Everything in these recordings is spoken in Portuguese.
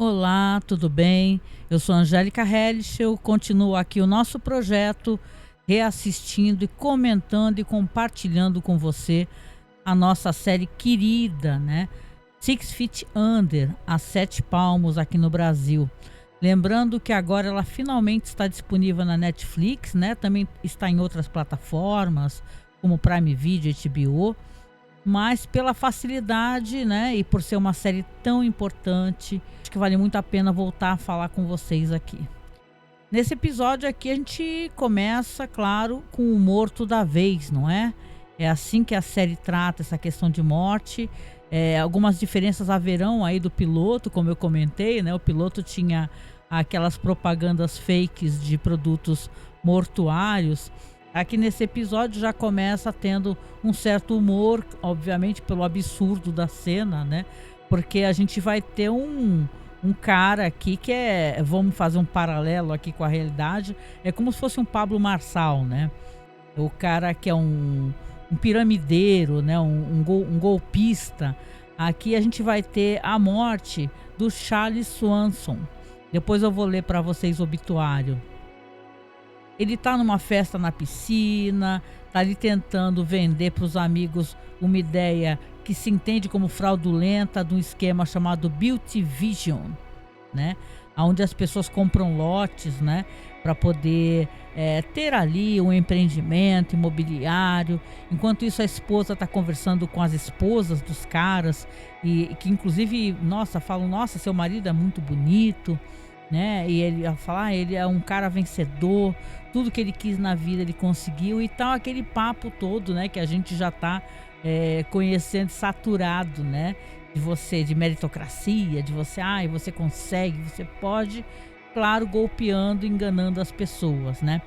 Olá, tudo bem? Eu sou Angélica Hellish, eu continuo aqui o nosso projeto, reassistindo e comentando e compartilhando com você a nossa série querida, né? Six Feet Under, a Sete Palmos aqui no Brasil. Lembrando que agora ela finalmente está disponível na Netflix, né? Também está em outras plataformas, como Prime Video, HBO, mas pela facilidade, né, e por ser uma série tão importante, acho que vale muito a pena voltar a falar com vocês aqui. Nesse episódio aqui a gente começa, claro, com o morto da vez, não é? É assim que a série trata essa questão de morte. Algumas diferenças haverão aí do piloto, como eu comentei, né? O piloto tinha aquelas propagandas fakes de produtos mortuários. Aqui nesse episódio já começa tendo um certo humor, obviamente pelo absurdo da cena, né? Porque a gente vai ter um cara aqui que vamos fazer um paralelo aqui com a realidade, é como se fosse um Pablo Marçal, né? O cara que é um piramideiro, né? Um golpista. Aqui a gente vai ter a morte do Charles Swanson. Depois eu vou ler para vocês o obituário. Ele tá numa festa na piscina, tá ali tentando vender para os amigos uma ideia que se entende como fraudulenta de um esquema chamado Beauty Vision, né? Onde as pessoas compram lotes, né? Para poder ter ali um empreendimento imobiliário. Enquanto isso, a esposa está conversando com as esposas dos caras e que inclusive, nossa, falam, nossa, seu marido é muito bonito, né? E ele ia falar, ele é um cara vencedor, tudo que ele quis na vida ele conseguiu e tal, aquele papo todo, né? Que a gente já tá conhecendo, saturado, né? De você, de meritocracia, de você, você consegue, você pode, claro, golpeando, enganando as pessoas, né?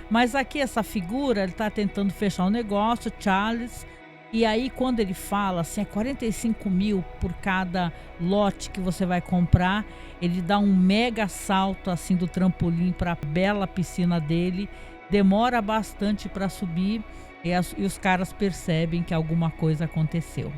Mas aqui essa figura, ele tá tentando fechar um negócio, Charles, e aí quando ele fala assim, é 45 mil por cada lote que você vai comprar, ele dá um mega salto assim do trampolim para a bela piscina dele, demora bastante para subir e os caras percebem que alguma coisa aconteceu.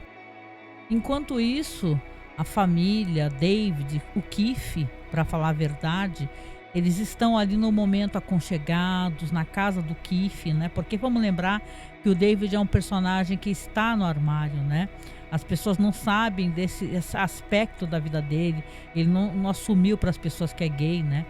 Enquanto isso, a família, David, o Keith, para falar a verdade, eles estão ali no momento aconchegados, na casa do Keith, né? Porque vamos lembrar que o David é um personagem que está no armário, né? As pessoas não sabem esse aspecto da vida dele, ele não assumiu para as pessoas que é gay, né?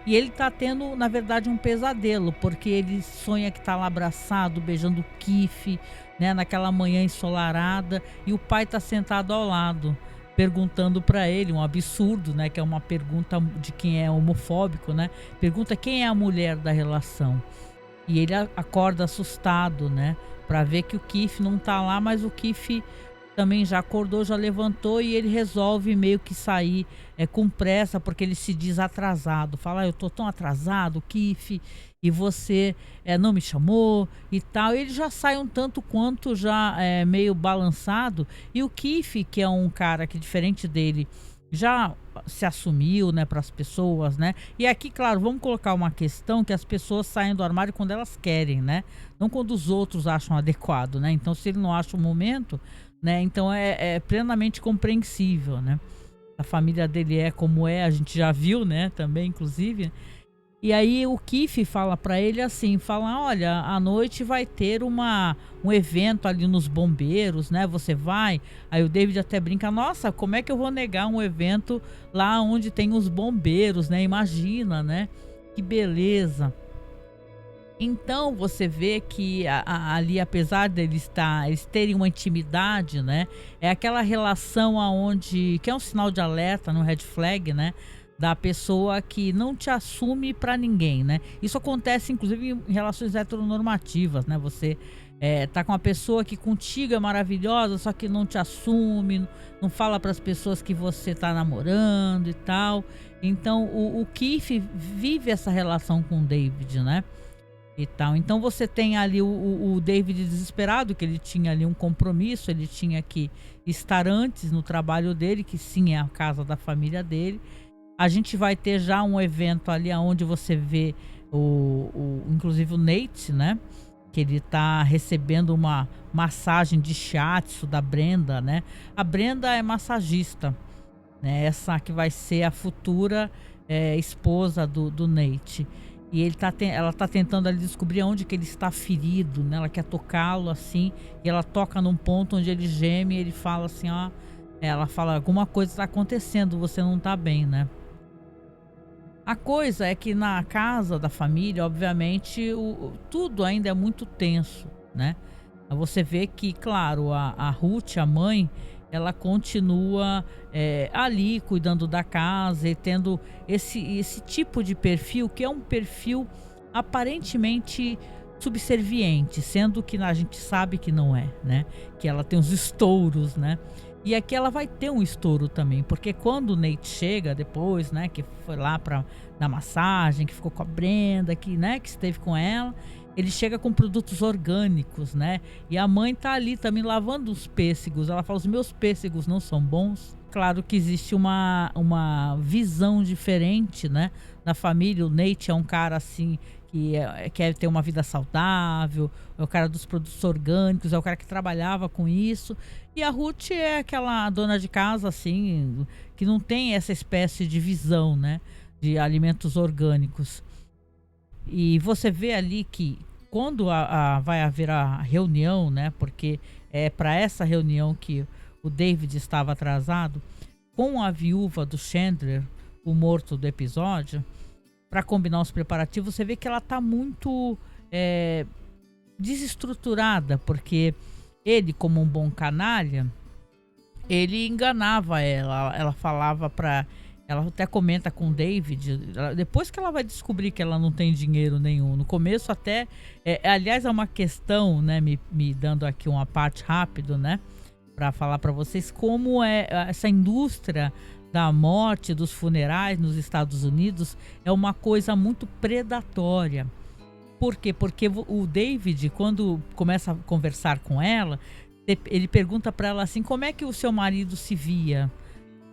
E ele tá tendo, na verdade, um pesadelo, porque ele sonha que tá lá abraçado, beijando o Keith, né, naquela manhã ensolarada, e o pai tá sentado ao lado, perguntando para ele, um absurdo, né, que é uma pergunta de quem é homofóbico, né? Pergunta quem é a mulher da relação. E ele acorda assustado, né, para ver que o Keith não tá lá, mas o Keith também já acordou, já levantou e ele resolve meio que sair com pressa, porque ele se diz atrasado. Fala, eu tô tão atrasado, Keith, e você não me chamou e tal. Ele já sai um tanto quanto já meio balançado. E o Keith, que é um cara que diferente dele, já se assumiu, né, para as pessoas, né? E aqui, claro, vamos colocar uma questão que as pessoas saem do armário quando elas querem, né? Não quando os outros acham adequado, né? Então, se ele não acha o momento, né? Então é plenamente compreensível, né? A família dele é como é, a gente já viu, né? Também, inclusive. E aí o Keith fala pra ele assim, fala, olha, à noite vai ter um evento ali nos bombeiros, né? Você vai? Aí o David até brinca, nossa, como é que eu vou negar um evento lá onde tem os bombeiros, né? Imagina, né? Que beleza. Então você vê que ali, apesar eles terem uma intimidade, né? É aquela relação aonde que é um sinal de alerta, no red flag, né? Da pessoa que não te assume pra ninguém, né? Isso acontece inclusive em relações heteronormativas, né? Você tá com uma pessoa que contigo é maravilhosa, só que não te assume, não fala para as pessoas que você tá namorando e tal. Então o Keith vive essa relação com o David, né? E tal. Então você tem ali o David desesperado, que ele tinha ali um compromisso, ele tinha que estar antes no trabalho dele, que sim é a casa da família dele. A gente vai ter já um evento ali onde você vê inclusive o Nate, né? Que ele tá recebendo uma massagem de shiatsu da Brenda, né? A Brenda é massagista, né? Essa que vai ser a futura esposa do Nate. E ela tá tentando ali descobrir onde que ele está ferido, né? Ela quer tocá-lo assim, e ela toca num ponto onde ele geme e ele fala assim, ó, ela fala, alguma coisa está acontecendo, você não tá bem, né? A coisa é que na casa da família, obviamente, tudo ainda é muito tenso, né? Você vê que, claro, a Ruth, a mãe, ela continua ali cuidando da casa e tendo esse tipo de perfil, que é um perfil aparentemente subserviente, sendo que a gente sabe que não é, né? Que ela tem os estouros, né? E aqui ela vai ter um estouro também, porque quando o Nate chega depois, né, que foi lá para dar massagem, que ficou com a Brenda, que esteve com ela, ele chega com produtos orgânicos, né? E a mãe tá ali também lavando os pêssegos. Ela fala: os meus pêssegos não são bons. Claro que existe uma visão diferente, né, da família. O Nate é um cara assim que quer ter uma vida saudável, é o cara dos produtos orgânicos, é o cara que trabalhava com isso. E a Ruth é aquela dona de casa assim, que não tem essa espécie de visão, né, de alimentos orgânicos. E você vê ali que quando vai haver a reunião, né? Porque é para essa reunião que o David estava atrasado, com a viúva do Chandler, o morto do episódio, para combinar os preparativos, você vê que ela tá muito desestruturada, porque ele, como um bom canalha, ele enganava ela. Ela falava para ela até comenta com o David, depois que ela vai descobrir que ela não tem dinheiro nenhum. No começo até, aliás, é uma questão, né, me dando aqui uma parte rápido, né, para falar para vocês como é essa indústria da morte, dos funerais nos Estados Unidos, é uma coisa muito predatória. Por quê? Porque o David, quando começa a conversar com ela, ele pergunta para ela assim, como é que o seu marido se via?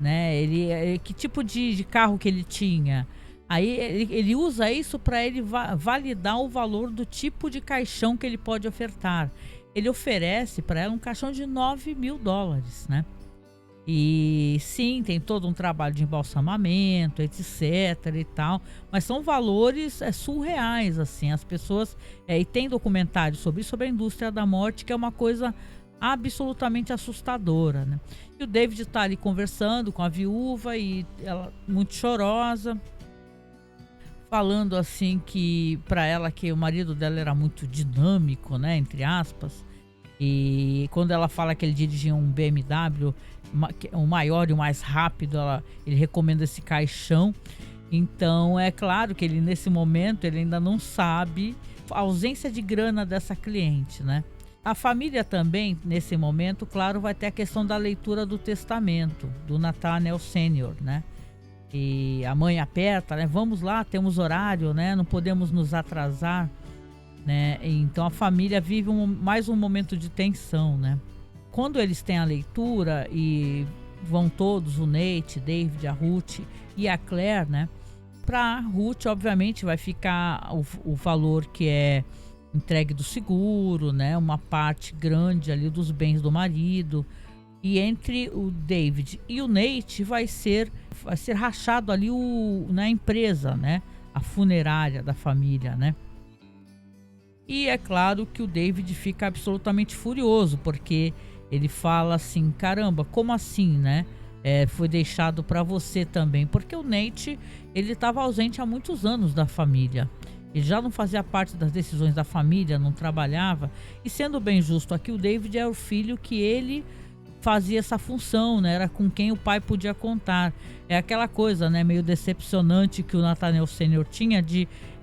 Né? Que tipo de carro que ele tinha? Aí ele usa isso para ele validar o valor do tipo de caixão que ele pode ofertar. Ele oferece para ela um caixão de $9.000, né? E sim, tem todo um trabalho de embalsamamento, etc e tal, mas são valores surreais, assim. As pessoas, e tem documentário sobre isso, sobre a indústria da morte, que é uma coisa absolutamente assustadora, né? E o David tá ali conversando com a viúva e ela muito chorosa, falando assim que para ela que o marido dela era muito dinâmico, né, entre aspas. E quando ela fala que ele dirigia um BMW, o maior e o mais rápido, ele recomenda esse caixão. Então é claro que ele nesse momento ele ainda não sabe a ausência de grana dessa cliente, né? A família também, nesse momento, claro, vai ter a questão da leitura do testamento do Nathaniel Sênior, né? E a mãe aperta, né? Vamos lá, temos horário, né? Não podemos nos atrasar, né? Então a família vive mais um momento de tensão, né? Quando eles têm a leitura e vão todos, o Nate, David, a Ruth e a Claire, né? Para Ruth, obviamente, vai ficar o valor que é entregue do seguro, né? Uma parte grande ali dos bens do marido. E entre o David e o Nate vai ser rachado ali na empresa, né? A funerária da família, né? E é claro que o David fica absolutamente furioso, porque ele fala assim, caramba, como assim, né? Foi deixado para você também, porque o Nate, ele estava ausente há muitos anos da família. Ele já não fazia parte das decisões da família, não trabalhava. E sendo bem justo aqui, o David é o filho que ele fazia essa função, né? Era com quem o pai podia contar. É aquela coisa, né, meio decepcionante que o Nathaniel Sênior tinha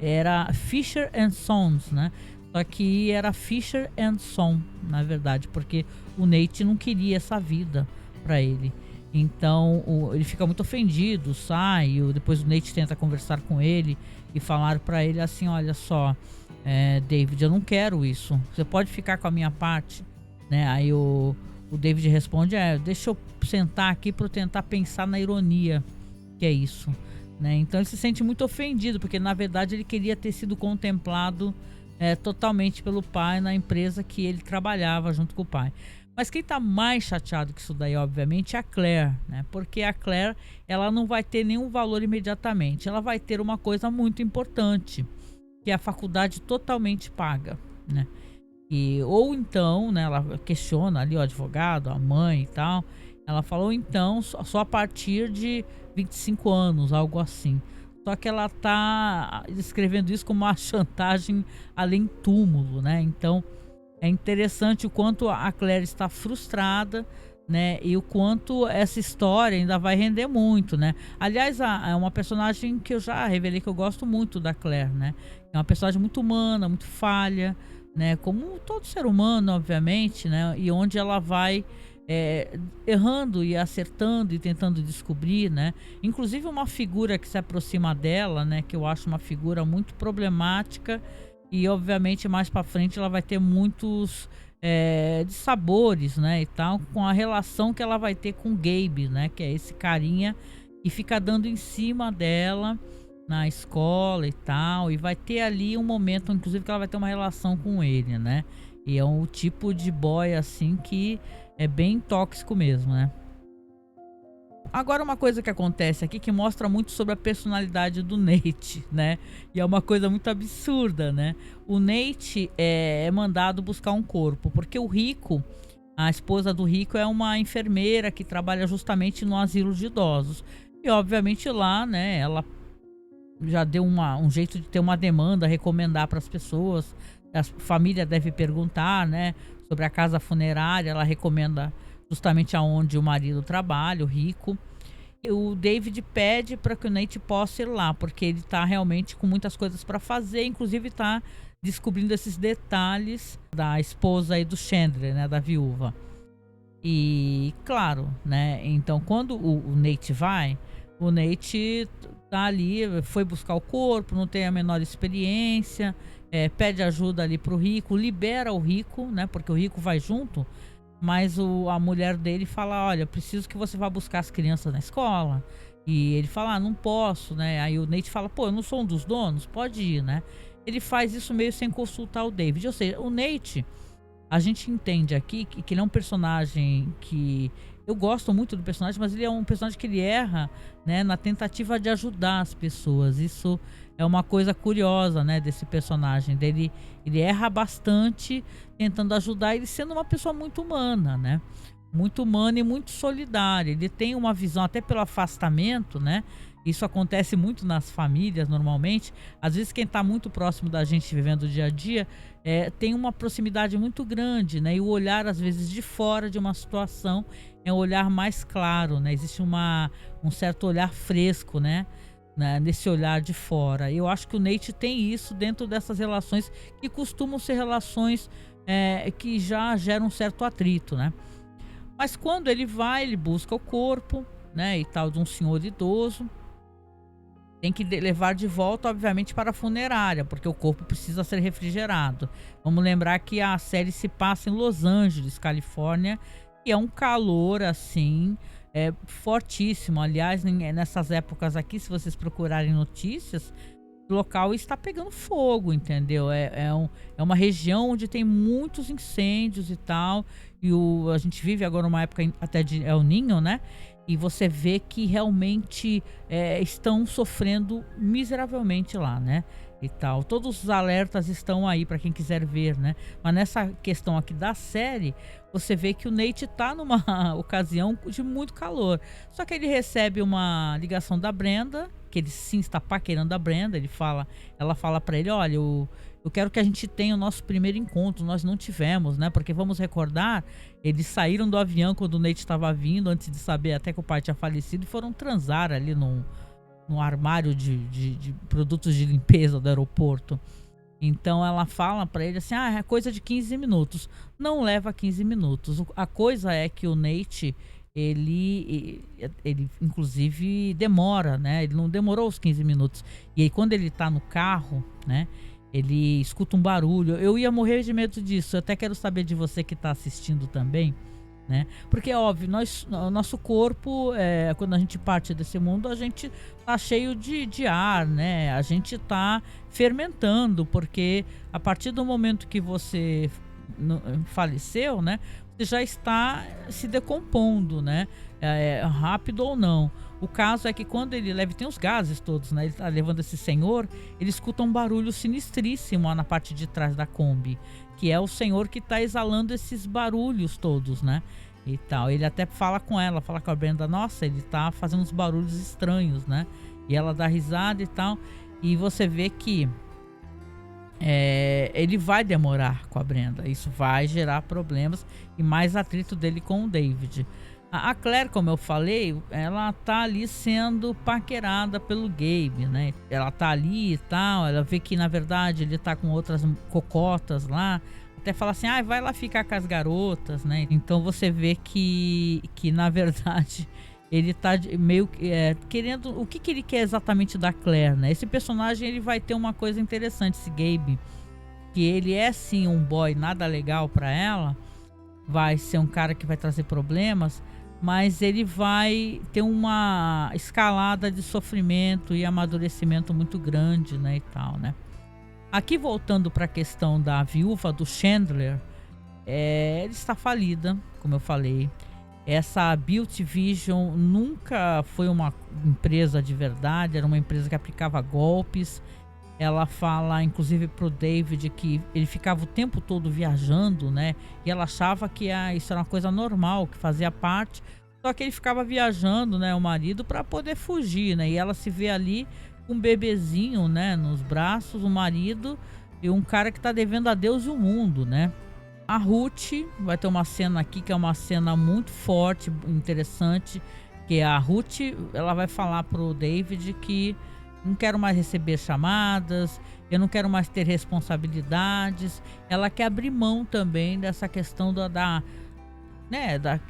era Fisher and Sons, né? Só que era Fisher and Son, na verdade, porque o Nate não queria essa vida para ele. Então ele fica muito ofendido, sai. Depois o Nate tenta conversar com ele e falar para ele assim, olha só, David, eu não quero isso. Você pode ficar com a minha parte, né? Aí o David responde, deixa eu sentar aqui para eu tentar pensar na ironia que é isso, né? Então ele se sente muito ofendido, porque na verdade ele queria ter sido contemplado totalmente pelo pai na empresa que ele trabalhava junto com o pai. Mas quem tá mais chateado com isso daí, obviamente, é a Claire, né? Porque a Claire, ela não vai ter nenhum valor imediatamente. Ela vai ter uma coisa muito importante, que é a faculdade totalmente paga, né? E, ou então, né, ela questiona ali o advogado, a mãe e tal. Ela falou então só a partir de 25 anos, algo assim. Só que ela tá descrevendo isso como uma chantagem além túmulo, né? Então é interessante o quanto a Claire está frustrada, né? E o quanto essa história ainda vai render muito, né? Aliás, é uma personagem que eu já revelei que eu gosto muito da Claire, né? É uma personagem muito humana, muito falha, né? Como todo ser humano, obviamente, né? E onde ela vai errando e acertando e tentando descobrir, né? Inclusive uma figura que se aproxima dela, né? Que eu acho uma figura muito problemática e obviamente mais para frente ela vai ter muitos dissabores, né? E tal, com a relação que ela vai ter com o Gabe, né? Que é esse carinha que fica dando em cima dela na escola e tal, e vai ter ali um momento, inclusive, que ela vai ter uma relação com ele, né? E é um tipo de boy assim que é bem tóxico mesmo, né? Agora uma coisa que acontece aqui que mostra muito sobre a personalidade do Nate, né? E é uma coisa muito absurda, né? O Nate é mandado buscar um corpo, porque o Rico, a esposa do Rico, é uma enfermeira que trabalha justamente no asilo de idosos. E obviamente lá, né, ela já deu um jeito de ter uma demanda, recomendar para as pessoas. A família deve perguntar, né, sobre a casa funerária. Ela recomenda justamente aonde o marido trabalha, o Rico. E o David pede para que o Nate possa ir lá, porque ele tá realmente com muitas coisas para fazer, inclusive tá descobrindo esses detalhes da esposa aí do Chandler, né, da viúva. E claro, né? Então quando o Nate vai, o Nate tá ali, foi buscar o corpo, não tem a menor experiência, pede ajuda ali pro Rico, libera o Rico, né? Porque o Rico vai junto, mas a mulher dele fala, olha, preciso que você vá buscar as crianças na escola. E ele fala, não posso, né? Aí o Nate fala, pô, eu não sou um dos donos, pode ir, né? Ele faz isso meio sem consultar o David. Ou seja, o Nate, a gente entende aqui que ele é um personagem que eu gosto muito do personagem, mas ele é um personagem que ele erra, né, na tentativa de ajudar as pessoas. Isso é uma coisa curiosa, né, desse personagem dele. Ele erra bastante tentando ajudar, ele sendo uma pessoa muito humana, né? Muito humana e muito solidária. Ele tem uma visão, até pelo afastamento, né? Isso acontece muito nas famílias normalmente. Às vezes quem está muito próximo da gente vivendo o dia a dia tem uma proximidade muito grande, né? E o olhar às vezes de fora de uma situação é um olhar mais claro, né? Existe um certo olhar fresco, né? Nesse olhar de fora. Eu acho que o Nate tem isso dentro dessas relações que costumam ser relações que já geram um certo atrito, né? Mas quando ele vai, ele busca o corpo, né? E tal, de um senhor idoso. Tem que levar de volta, obviamente, para a funerária, porque o corpo precisa ser refrigerado. Vamos lembrar que a série se passa em Los Angeles, Califórnia, e é um calor assim, fortíssimo. Aliás, nessas épocas aqui, se vocês procurarem notícias, o local está pegando fogo, entendeu? É uma região onde tem muitos incêndios e tal. E a gente vive agora uma época até de El Niño, né? E você vê que realmente estão sofrendo miseravelmente lá, né? E tal. Todos os alertas estão aí para quem quiser ver, né? Mas nessa questão aqui da série, você vê que o Nate tá numa ocasião de muito calor. Só que ele recebe uma ligação da Brenda, que ele sim está paquerando a Brenda. Ela fala para ele, olha, eu quero que a gente tenha o nosso primeiro encontro. Nós não tivemos, né? Porque vamos recordar, eles saíram do avião quando o Nate estava vindo, antes de saber até que o pai tinha falecido, e foram transar ali num armário de produtos de limpeza do aeroporto. Então ela fala pra ele assim, é coisa de 15 minutos. Não leva 15 minutos. A coisa é que o Nate, ele inclusive demora, né? Ele não demorou os 15 minutos. E aí quando ele tá no carro, né? Ele escuta um barulho. Eu ia morrer de medo disso. Eu até quero saber de você que tá assistindo também, né? Porque é óbvio, o nosso corpo, quando a gente parte desse mundo, a gente tá cheio de ar, né? A gente tá fermentando, porque a partir do momento que você faleceu, né? Você já está se decompondo, né? Rápido ou não. O caso é que quando ele leva, tem os gases todos, né? Ele tá levando esse senhor, ele escuta um barulho sinistríssimo lá na parte de trás da Kombi, que é o senhor que tá exalando esses barulhos todos, né? E tal. Ele até fala com ela, fala com a Brenda, nossa, ele tá fazendo uns barulhos estranhos, né? E ela dá risada e tal. E você vê que ele vai demorar com a Brenda. Isso vai gerar problemas e mais atrito dele com o David. A Claire, como eu falei, ela tá ali sendo paquerada pelo Gabe, né? Ela tá ali e tal, ela vê que na verdade ele tá com outras cocotas lá. Até fala assim, vai lá ficar com as garotas, né? Então você vê que na verdade ele tá meio querendo... O que ele quer exatamente da Claire, né? Esse personagem, ele vai ter uma coisa interessante, esse Gabe, que ele é sim um boy nada legal pra ela, vai ser um cara que vai trazer problemas, mas ele vai ter uma escalada de sofrimento e amadurecimento muito grande, né, e tal, né? Aqui, voltando para a questão da viúva do Chandler, ela está falida, como eu falei. Essa Beauty Vision nunca foi uma empresa de verdade, era uma empresa que aplicava golpes. Ela fala, inclusive, pro David que ele ficava o tempo todo viajando, né? E ela achava que isso era uma coisa normal, que fazia parte. Só que ele ficava viajando, né? O marido, para poder fugir, né? E ela se vê ali com um bebezinho, né? Nos braços, o marido e um cara que tá devendo a Deus e o mundo, né? A Ruth vai ter uma cena aqui que é uma cena muito forte, interessante, que a Ruth, ela vai falar pro David que não quero mais receber chamadas, eu não quero mais ter responsabilidades. Ela quer abrir mão também dessa questão da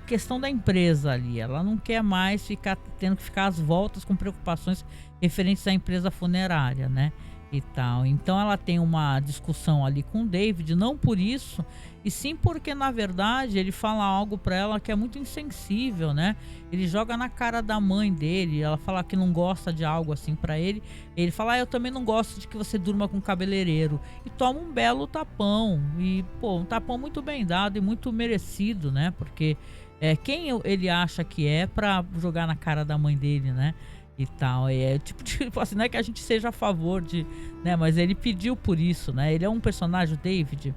questão da empresa ali. Ela não quer mais ficar tendo que ficar às voltas com preocupações referentes à empresa funerária, né? E tal. Então ela tem uma discussão ali com o David, não por isso, e sim porque na verdade ele fala algo pra ela que é muito insensível, né? Ele joga na cara da mãe dele, ela fala que não gosta de algo assim pra ele. Ele fala, eu também não gosto de que você durma com cabeleireiro, e toma um belo tapão, e pô, um tapão muito bem dado e muito merecido, né? Porque quem ele acha que é pra jogar na cara da mãe dele, né? E tal, tipo assim, não é que a gente seja a favor de, né, mas ele pediu por isso, né? Ele é um personagem, o David,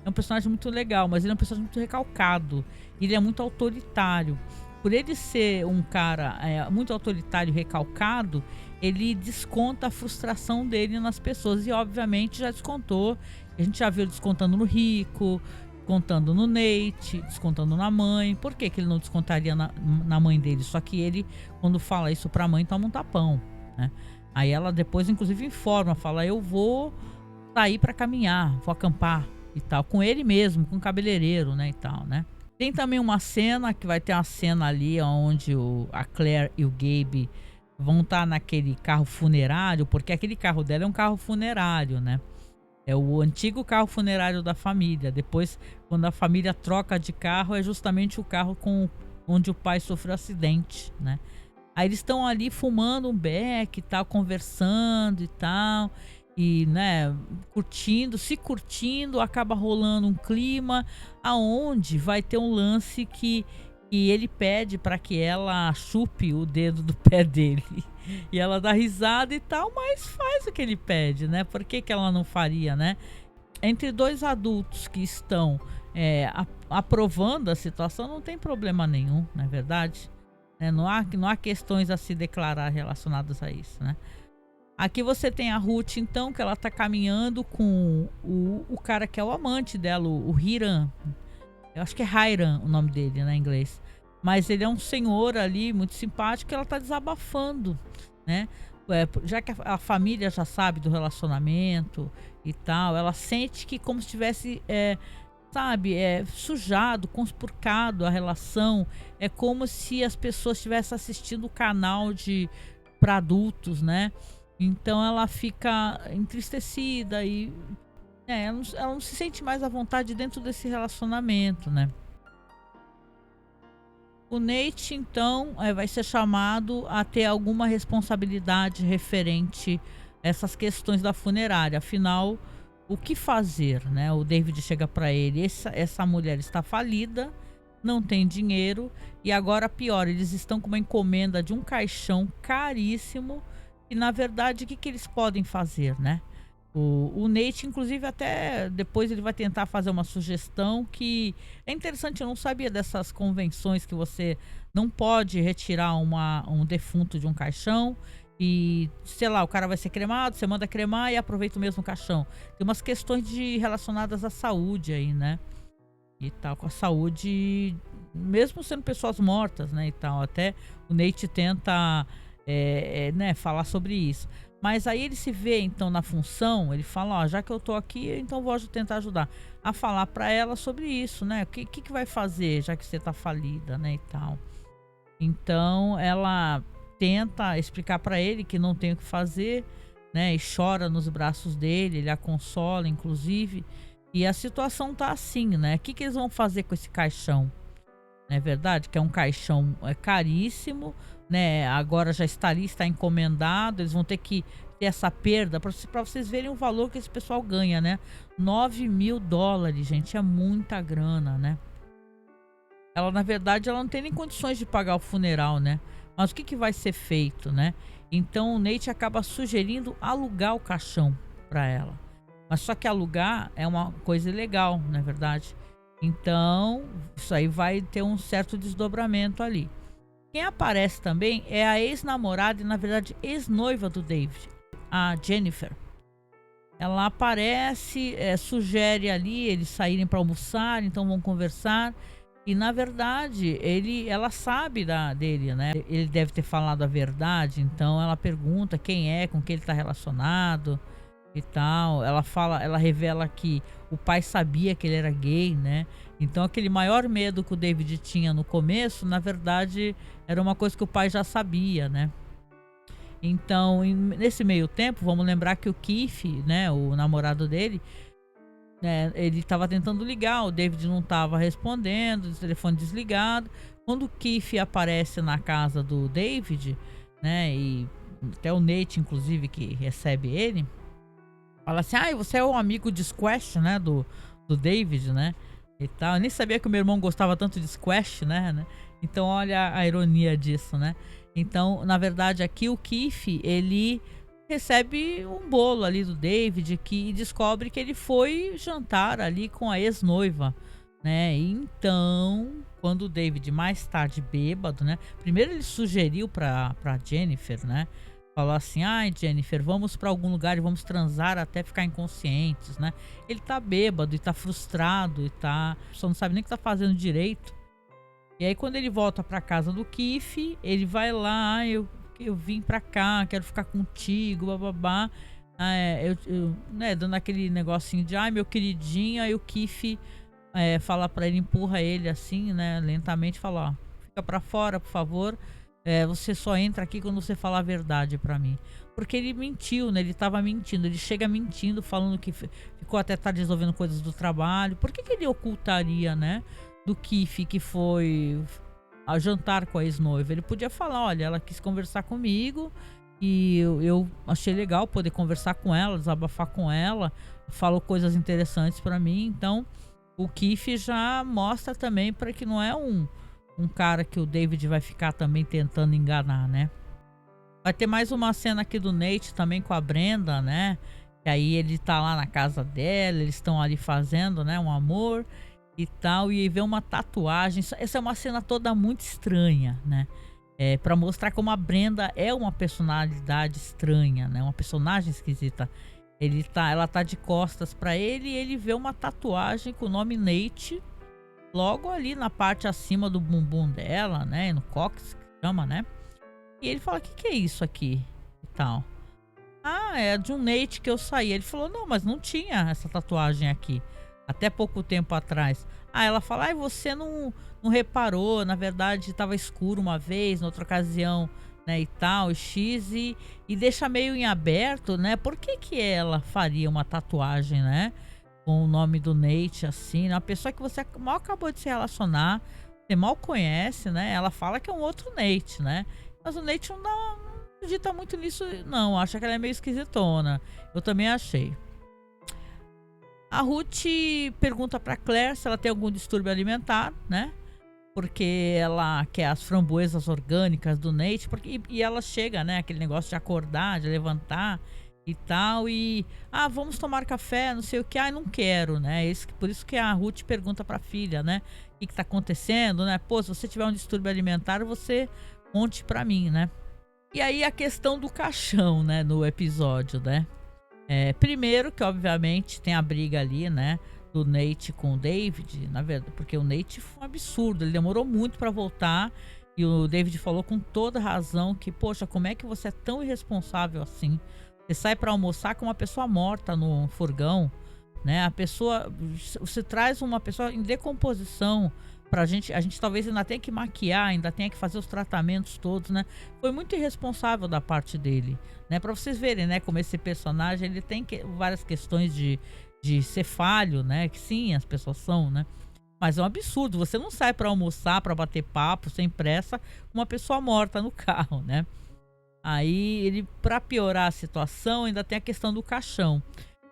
é um personagem muito legal, mas ele é um personagem muito recalcado, ele é muito autoritário. Por ele ser um cara muito autoritário e recalcado, ele desconta a frustração dele nas pessoas, e obviamente já descontou, a gente já viu ele descontando no Rico, descontando no Nate, descontando na mãe. Por que ele não descontaria na mãe dele? Só que ele, quando fala isso pra mãe, toma um tapão, né? Aí ela depois, inclusive, informa, fala, eu vou sair pra caminhar, vou acampar e tal, com ele mesmo, com o cabeleireiro, né, e tal, né? Tem também uma cena, que vai ter uma cena ali onde a Claire e o Gabe vão estar naquele carro funerário, porque aquele carro dela é um carro funerário, né? É o antigo carro funerário da família. Depois, quando a família troca de carro, é justamente o carro onde o pai sofreu acidente, né? Aí eles estão ali fumando um beck e tal, conversando e tal, e, né, se curtindo, acaba rolando um clima aonde vai ter um lance que ele pede para que ela chupe o dedo do pé dele. E ela dá risada e tal, mas faz o que ele pede, né? Por que ela não faria, né? Entre dois adultos que estão aprovando a situação, não tem problema nenhum, não é verdade? Não há questões a se declarar relacionadas a isso, né? Aqui você tem a Ruth, então, que ela tá caminhando com o cara que é o amante dela, o Hiram. Eu acho que é Hiram o nome dele, né, em inglês. Mas ele é um senhor ali, muito simpático, que ela tá desabafando, né? Já que a família já sabe do relacionamento e tal, ela sente que como se tivesse, sujado, conspurcado a relação. É como se as pessoas estivessem assistindo o canal para adultos, né? Então ela fica entristecida e ela não se sente mais à vontade dentro desse relacionamento, né? O Nate, então, vai ser chamado a ter alguma responsabilidade referente a essas questões da funerária. Afinal, o que fazer, né? O David chega para ele, essa mulher está falida, não tem dinheiro e agora pior, eles estão com uma encomenda de um caixão caríssimo e na verdade o que que eles podem fazer, né? O Nate, inclusive, até depois ele vai tentar fazer uma sugestão que é interessante. Eu não sabia dessas convenções que você não pode retirar um defunto de um caixão e, sei lá, o cara vai ser cremado, você manda cremar e aproveita o mesmo caixão. Tem umas questões relacionadas à saúde aí, né? E tal, com a saúde, mesmo sendo pessoas mortas, né? E tal, até o Nate tenta, né, falar sobre isso. Mas aí ele se vê então na função, ele fala, ó, já que eu tô aqui, então vou tentar ajudar a falar pra ela sobre isso, né? O que vai fazer, já que você tá falida, né, e tal. Então ela tenta explicar pra ele que não tem o que fazer, né? E chora nos braços dele, ele a consola, inclusive. E a situação tá assim, né? O que eles vão fazer com esse caixão? Não é verdade? Que é um caixão caríssimo, né? Agora já está ali, está encomendado. Eles vão ter que ter essa perda para vocês verem o valor que esse pessoal ganha, né? $9.000, gente, é muita grana, né? Ela, na verdade, ela não tem nem condições de pagar o funeral, né? Mas o que vai ser feito, né? Então o Nate acaba sugerindo alugar o caixão para ela. Mas só que alugar é uma coisa ilegal, não é verdade? Então, isso aí vai ter um certo desdobramento ali. Quem aparece também é a ex-namorada e, na verdade, ex-noiva do David, a Jennifer. Ela aparece, sugere ali eles saírem para almoçar, então vão conversar. E, na verdade, ela sabe dele, né? Ele deve ter falado a verdade, então ela pergunta quem é, com quem ele está relacionado e tal. Ela revela que o pai sabia que ele era gay, né? Então aquele maior medo que o David tinha no começo, na verdade, era uma coisa que o pai já sabia, né? Então, nesse meio tempo, vamos lembrar que o Keith, né, o namorado dele, né, ele estava tentando ligar, o David não estava respondendo, o telefone desligado. Quando o Keith aparece na casa do David, né, e até o Nate, inclusive, que recebe ele, fala assim, você é o amigo de Squash, né, do David, né, e tal. Eu nem sabia que o meu irmão gostava tanto de Squash, né? Então olha a ironia disso, né. Então, na verdade, aqui o Keith, ele recebe um bolo ali do David e descobre que ele foi jantar ali com a ex-noiva, né. E então, quando o David mais tarde bêbado, né, primeiro ele sugeriu pra Jennifer, né, falou assim, Jennifer, vamos pra algum lugar e vamos transar até ficar inconscientes, né. Ele tá bêbado e tá frustrado e só não sabe nem o que tá fazendo direito. E aí quando ele volta pra casa do Keith, ele vai lá, eu vim pra cá, quero ficar contigo, bababá. Né, dando aquele negocinho de, meu queridinho. Aí o Keith fala pra ele, empurra ele assim, né, lentamente, fala, ó, fica pra fora, por favor. Você só entra aqui quando você falar a verdade pra mim. Porque ele mentiu, né, ele tava mentindo, ele chega mentindo, falando que ficou até tarde resolvendo coisas do trabalho. Por que ele ocultaria, né, do Keith que foi a jantar com a ex-noiva? Ele podia falar, olha, ela quis conversar comigo e eu achei legal poder conversar com ela, desabafar com ela, falou coisas interessantes pra mim. Então o Keith já mostra também para que não é um cara que o David vai ficar também tentando enganar, né. Vai ter mais uma cena aqui do Nate também com a Brenda, né, que aí ele tá lá na casa dela, eles estão ali fazendo, né, um amor e tal, e vê uma tatuagem. Essa é uma cena toda muito estranha, né, para mostrar como a Brenda é uma personalidade estranha, né, uma personagem esquisita. Ela tá de costas para ele e ele vê uma tatuagem com o nome Nate logo ali na parte acima do bumbum dela, né, no cóccix que chama, né. E ele fala, que é isso aqui e tal. É de um Nate que eu saí. Ele falou, não, mas não tinha essa tatuagem aqui até pouco tempo atrás. Ela fala, você não reparou, na verdade estava escuro uma vez, na outra ocasião, né, e tal, X, e deixa meio em aberto, né, por que ela faria uma tatuagem, né, com o nome do Nate, assim, né, uma pessoa que você mal acabou de se relacionar, você mal conhece, né, ela fala que é um outro Nate, né, mas o Nate não acredita muito nisso, não, acha que ela é meio esquisitona. Eu também achei. A Ruth pergunta para Claire se ela tem algum distúrbio alimentar, né? Porque ela quer as framboesas orgânicas do Nate, e ela chega, né? Aquele negócio de acordar, de levantar e tal, vamos tomar café, não sei o que, não quero, né? Por isso que a Ruth pergunta pra filha, né? O que tá acontecendo, né? Pô, se você tiver um distúrbio alimentar, você conte pra mim, né? E aí a questão do caixão, né? No episódio, né? Primeiro que obviamente tem a briga ali, né, do Nate com o David, na verdade, porque o Nate foi um absurdo, ele demorou muito pra voltar e o David falou com toda razão que, poxa, como é que você é tão irresponsável assim? Você sai pra almoçar com uma pessoa morta no furgão, né? Você traz uma pessoa em decomposição pra gente, a gente talvez ainda tenha que maquiar, ainda tenha que fazer os tratamentos todos, né? Foi muito irresponsável da parte dele, né? Pra vocês verem, né, como esse personagem, ele tem várias questões de ser falho, né? Que sim, as pessoas são, né? Mas é um absurdo, você não sai pra almoçar, pra bater papo, sem pressa, com uma pessoa morta no carro, né? Aí ele, pra piorar a situação, ainda tem a questão do caixão.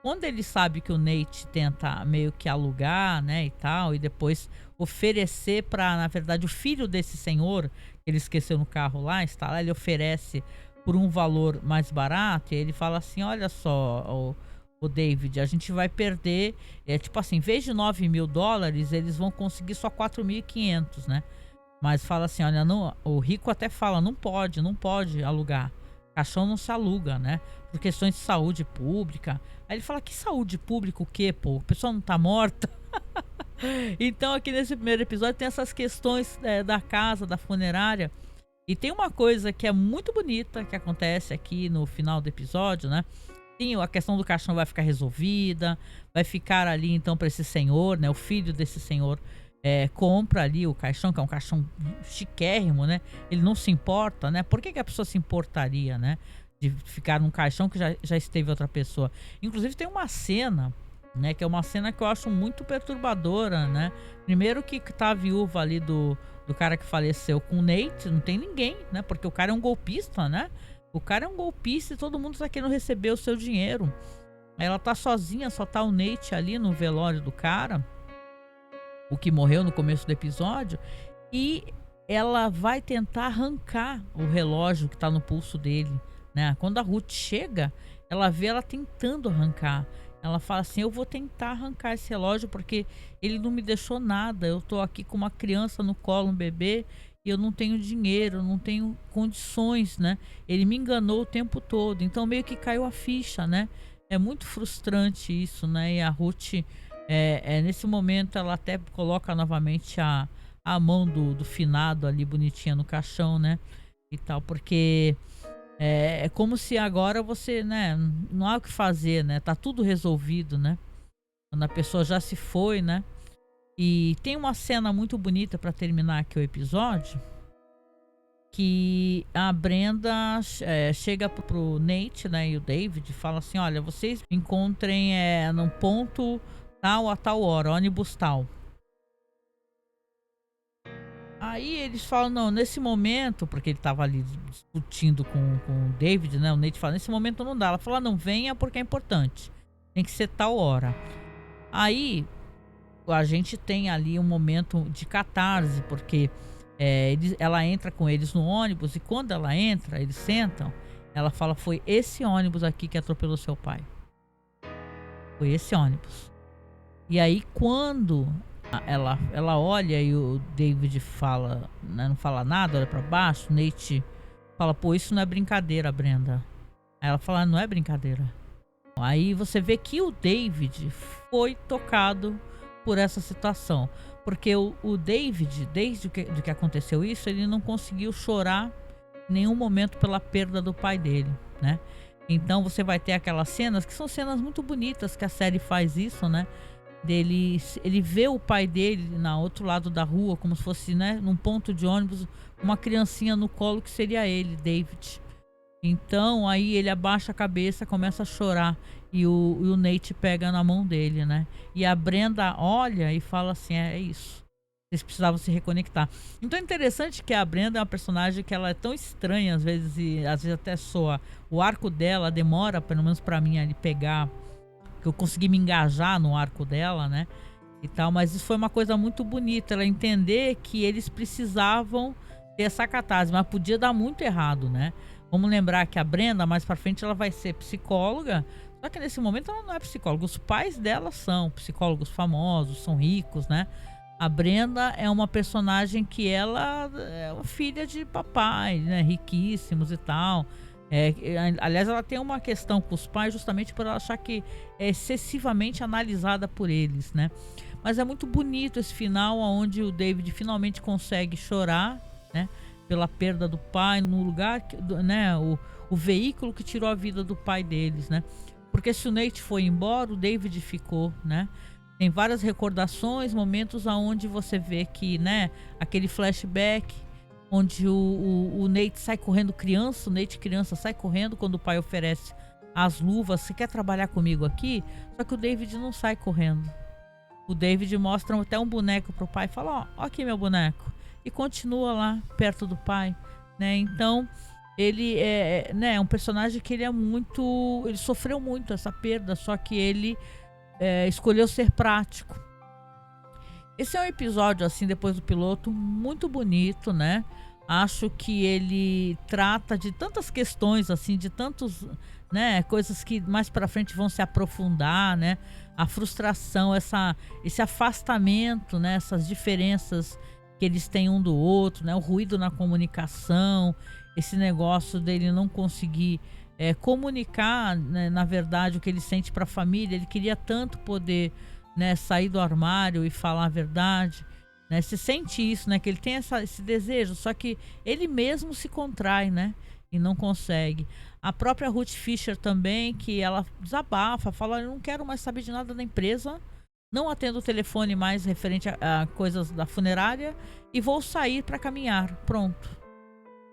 Quando ele sabe que o Nate tenta meio que alugar, né, e tal, e depois oferecer para, na verdade, o filho desse senhor, que ele esqueceu no carro lá, está lá, ele oferece por um valor mais barato, e ele fala assim, olha só, o David, a gente vai perder, tipo assim, em vez de US$ 9.000, eles vão conseguir só 4.500, né? Mas fala assim, olha, não, o rico até fala, não pode alugar. Caixão não se aluga, né? Por questões de saúde pública. Aí ele fala, que saúde pública o quê, pô? A pessoa não tá morta? Então aqui nesse primeiro episódio tem essas questões da casa, da funerária. E tem uma coisa que é muito bonita que acontece aqui no final do episódio, né? Sim, a questão do caixão vai ficar resolvida, vai ficar ali então para esse senhor, né? O filho desse senhor compra ali o caixão, que é um caixão chiquérrimo, né? Ele não se importa, né? Por que a pessoa se importaria, né? De ficar num caixão que já esteve outra pessoa. Inclusive tem uma cena, né? Que é uma cena que eu acho muito perturbadora, né? Primeiro que tá a viúva ali do cara que faleceu com o Nate, não tem ninguém, né? Porque o cara é um golpista, né? O cara é um golpista e todo mundo tá querendo receber o seu dinheiro. Ela tá sozinha, só tá o Nate ali no velório do cara, o que morreu no começo do episódio, e ela vai tentar arrancar o relógio que tá no pulso dele, né? Quando a Ruth chega, ela vê ela tentando arrancar. Ela fala assim, eu vou tentar arrancar esse relógio porque ele não me deixou nada. Eu tô aqui com uma criança no colo, um bebê, e eu não tenho dinheiro, eu não tenho condições, né? Ele me enganou o tempo todo. Então meio que caiu a ficha, né? É muito frustrante isso, né? E a Ruth, nesse momento, ela até coloca novamente a mão do finado ali bonitinha no caixão, né? E tal, porque é como se agora você, né? Não há o que fazer, né? Tá tudo resolvido, né? Quando a pessoa já se foi, né? E tem uma cena muito bonita para terminar aqui o episódio, que a Brenda chega pro Nate, né, e o David, fala assim, olha, vocês encontrem num ponto tal a tal hora, ônibus tal. Aí eles falam, não, nesse momento, porque ele tava ali discutindo com o David, né, o Nate fala, nesse momento não dá. Ela fala, não, venha porque é importante, tem que ser tal hora. Aí a gente tem ali um momento de catarse, porque ela entra com eles no ônibus e quando ela entra, eles sentam, ela fala, foi esse ônibus aqui que atropelou seu pai. Foi esse ônibus. E aí quando ela olha e o David fala, né, não fala nada, olha pra baixo, o Nate fala, pô, isso não é brincadeira, Brenda. Aí ela fala, não é brincadeira. Aí você vê que o David foi tocado por essa situação, porque o David, desde que aconteceu isso, ele não conseguiu chorar em nenhum momento pela perda do pai dele, né? Então você vai ter aquelas cenas que são cenas muito bonitas que a série faz isso, né? Ele vê o pai dele na outro lado da rua, como se fosse, né, num ponto de ônibus, uma criancinha no colo que seria ele, David. Então aí ele abaixa a cabeça, começa a chorar e o Nate pega na mão dele, né? E a Brenda olha e fala assim, é isso. Vocês precisavam se reconectar. Então é interessante que a Brenda é uma personagem que ela é tão estranha às vezes, e às vezes até soa. O arco dela demora, pelo menos pra mim, a ele pegar. que eu consegui me engajar no arco dela, né, e tal, mas isso foi uma coisa muito bonita, ela entender que eles precisavam ter essa catarse, mas podia dar muito errado, né. Vamos lembrar que a Brenda, mais pra frente, ela vai ser psicóloga, só que nesse momento ela não é psicóloga, os pais dela são psicólogos famosos, são ricos, né. A Brenda é uma personagem que ela é uma filha de papai, né, riquíssimos e tal. Aliás, ela tem uma questão com os pais justamente por ela achar que é excessivamente analisada por eles, né. Mas é muito bonito esse final onde o David finalmente consegue chorar, né, pela perda do pai no lugar né, o veículo que tirou a vida do pai deles, né. Porque se o Nate foi embora, o David ficou, né. Tem várias recordações, momentos aonde você vê que, né, aquele flashback onde o Nate sai correndo criança, o Nate criança sai correndo quando o pai oferece as luvas, você quer trabalhar comigo aqui? Só que o David não sai correndo. O David mostra até um boneco pro pai e fala, ó aqui meu boneco. E continua lá perto do pai, né? Então, ele né, um personagem que ele é muito, ele sofreu muito essa perda, só que ele escolheu ser prático. Esse é um episódio, assim, depois do piloto, muito bonito, né? Acho que ele trata de tantas questões, assim, de tantos, né, coisas que mais pra frente vão se aprofundar, né? A frustração, esse afastamento, né? Essas diferenças que eles têm um do outro, né? O ruído na comunicação, esse negócio dele não conseguir comunicar, né, na verdade, o que ele sente para a família. Ele queria tanto poder, né, sair do armário e falar a verdade, né? Se sente isso, né, que ele tem esse desejo, só que ele mesmo se contrai, né, e não consegue. A própria Ruth Fisher também, que ela desabafa, fala, eu não quero mais saber de nada da empresa, não atendo o telefone mais referente a coisas da funerária e vou sair para caminhar, pronto.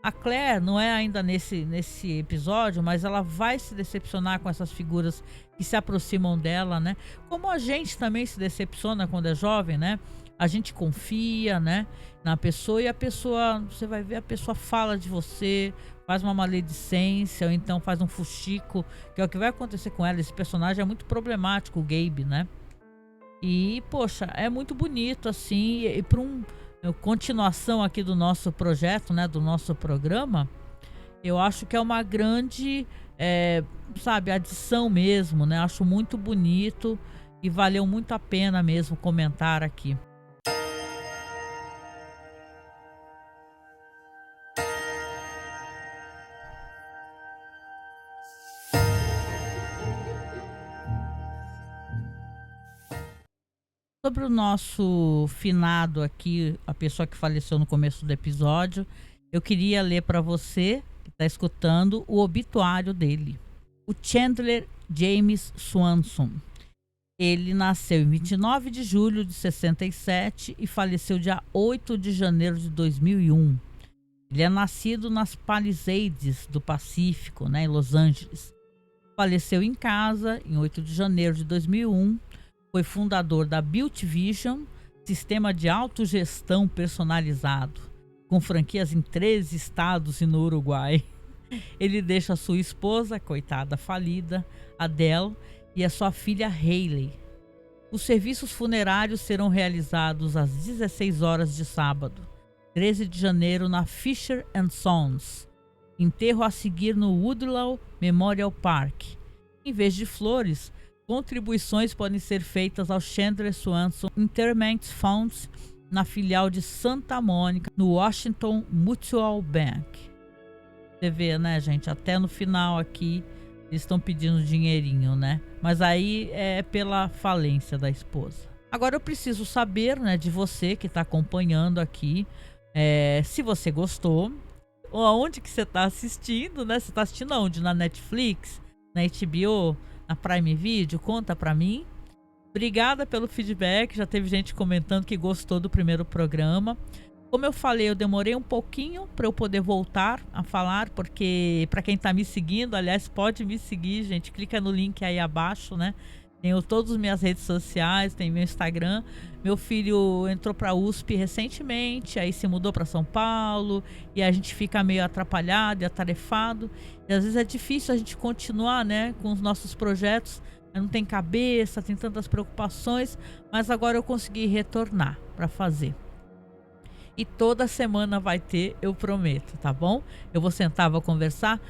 A Claire não é ainda nesse episódio, mas ela vai se decepcionar com essas figuras que se aproximam dela, né? Como a gente também se decepciona quando é jovem, né? A gente confia, né, na pessoa e a pessoa, você vai ver, a pessoa fala de você, faz uma maledicência ou então faz um fuxico, que é o que vai acontecer com ela. Esse personagem é muito problemático, o Gabe, né? E, poxa, é muito bonito, assim, e para continuação aqui do nosso projeto, né, do nosso programa, eu acho que é uma grande, sabe, adição mesmo, né? Acho muito bonito e valeu muito a pena mesmo comentar aqui. Sobre o nosso finado aqui, a pessoa que faleceu no começo do episódio, eu queria ler para você que está escutando o obituário dele. O Chandler James Swanson. Ele nasceu em 29 de julho de 67 e faleceu dia 8 de janeiro de 2001. Ele é nascido nas Palisades do Pacífico, né, em Los Angeles. Faleceu em casa em 8 de janeiro de 2001. Foi fundador da Built Vision, sistema de autogestão personalizado, com franquias em 13 estados e no Uruguai. Ele deixa sua esposa, coitada, falida, Adele, e a sua filha Hayley. Os serviços funerários serão realizados às 16 horas de sábado, 13 de janeiro, na Fisher & Sons. Enterro a seguir no Woodlawn Memorial Park. Em vez de flores, contribuições podem ser feitas ao Chandler Swanson Interment Funds na filial de Santa Mônica, no Washington Mutual Bank. Você vê, né, gente? Até no final aqui eles estão pedindo dinheirinho, né? Mas aí é pela falência da esposa. Agora eu preciso saber, né, de você que está acompanhando aqui, se você gostou, ou aonde que você está assistindo, né? Você está assistindo aonde? Na Netflix? Na HBO? Na Prime Video? Conta pra mim. Obrigada pelo feedback, já teve gente comentando que gostou do primeiro programa. Como eu falei, eu demorei um pouquinho para eu poder voltar a falar, porque para quem tá me seguindo, aliás, pode me seguir, gente, clica no link aí abaixo, né? Tenho todas as minhas redes sociais, tem meu Instagram. Meu filho entrou para a USP recentemente, aí se mudou para São Paulo e a gente fica meio atrapalhado e atarefado. E às vezes é difícil a gente continuar, né, com os nossos projetos, não tem cabeça, tem tantas preocupações, mas agora eu consegui retornar para fazer. E toda semana vai ter, eu prometo, tá bom? Eu vou sentar, vou conversar.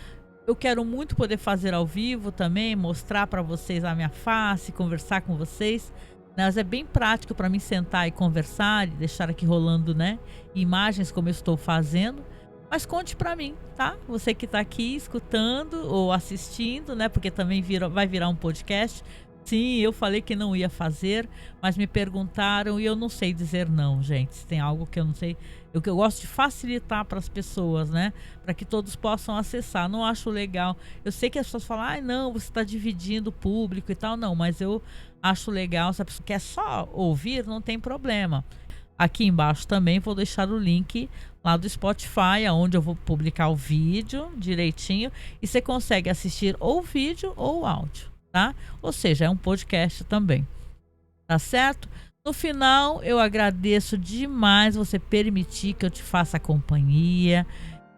Eu quero muito poder fazer ao vivo também, mostrar para vocês a minha face, conversar com vocês. Mas é bem prático para mim sentar e conversar e deixar aqui rolando, né, imagens como eu estou fazendo. Mas conte para mim, tá? Você que está aqui escutando ou assistindo, né? Porque também vai virar um podcast. Sim, eu falei que não ia fazer, mas me perguntaram e eu não sei dizer não, gente. Se tem algo que eu não sei, eu gosto de facilitar para as pessoas, né? Para que todos possam acessar. Não acho legal. Eu sei que as pessoas falam, ai, não, você está dividindo o público e tal. Não, mas eu acho legal. Se a pessoa quer só ouvir, não tem problema. Aqui embaixo também vou deixar o link lá do Spotify, onde eu vou publicar o vídeo direitinho. E você consegue assistir ou o vídeo ou o áudio, tá? Ou seja, é um podcast também, tá certo? No final, eu agradeço demais você permitir que eu te faça companhia.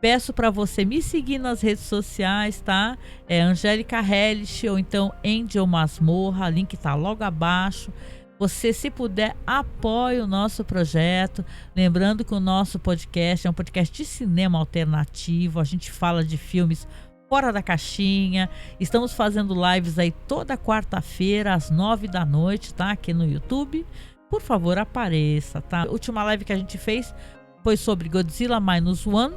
Peço para você me seguir nas redes sociais, tá? É Angélica Hellish ou então Angel Masmorra, link tá logo abaixo. Você, se puder, apoie o nosso projeto. Lembrando que o nosso podcast é um podcast de cinema alternativo. A gente fala de filmes fora da caixinha. Estamos fazendo lives aí toda quarta-feira às 9 da noite, tá? Aqui no YouTube. Por favor, apareça, tá? A última live que a gente fez foi sobre Godzilla Minus One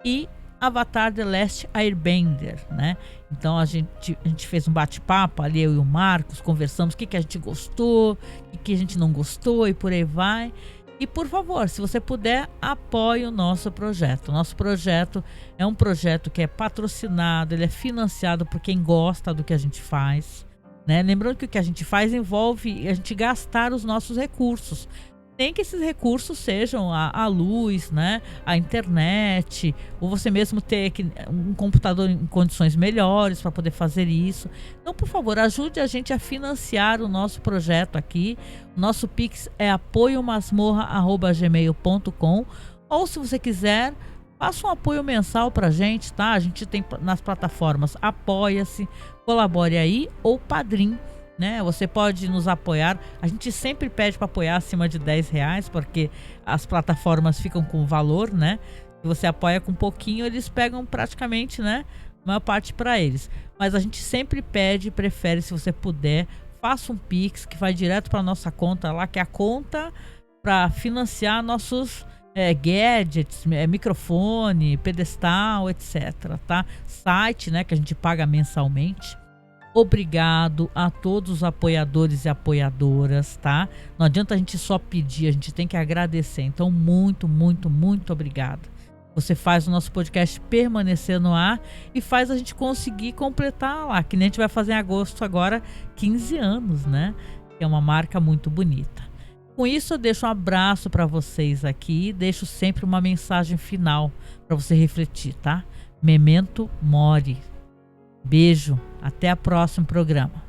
e Avatar The Last Airbender, né? Então a gente fez um bate-papo ali, eu e o Marcos, conversamos o que a gente gostou, o que a gente não gostou e por aí vai. E por favor, se você puder, apoie o nosso projeto. O nosso projeto é um projeto que é patrocinado, ele é financiado por quem gosta do que a gente faz, né? Lembrando que o que a gente faz envolve a gente gastar os nossos recursos. Nem que esses recursos sejam a luz, né, a internet, ou você mesmo ter um computador em condições melhores para poder fazer isso. Então, por favor, ajude a gente a financiar o nosso projeto aqui. O nosso Pix é apoiomasmorra@gmail.com, ou se você quiser, faça um apoio mensal para a gente, tá? A gente tem nas plataformas Apoia-se, Colabore Aí ou Padrim, né? Você pode nos apoiar. A gente sempre pede para apoiar acima de R$10, porque as plataformas ficam com valor, né? Se você apoia com pouquinho, eles pegam praticamente, né, a maior parte para eles. Mas a gente sempre pede, prefere, se você puder, faça um Pix que vai direto para nossa conta lá, que é a conta para financiar nossos gadgets, microfone, pedestal, etc, tá? Site, né, que a gente paga mensalmente. Obrigado a todos os apoiadores e apoiadoras, tá? Não adianta a gente só pedir, a gente tem que agradecer. Então, muito, muito, muito obrigado. Você faz o nosso podcast permanecer no ar e faz a gente conseguir completar lá, que nem a gente vai fazer em agosto agora, 15 anos, né? Que é uma marca muito bonita. Com isso, eu deixo um abraço para vocês aqui, deixo sempre uma mensagem final para você refletir, tá? Memento mori. Beijo, até o próximo programa.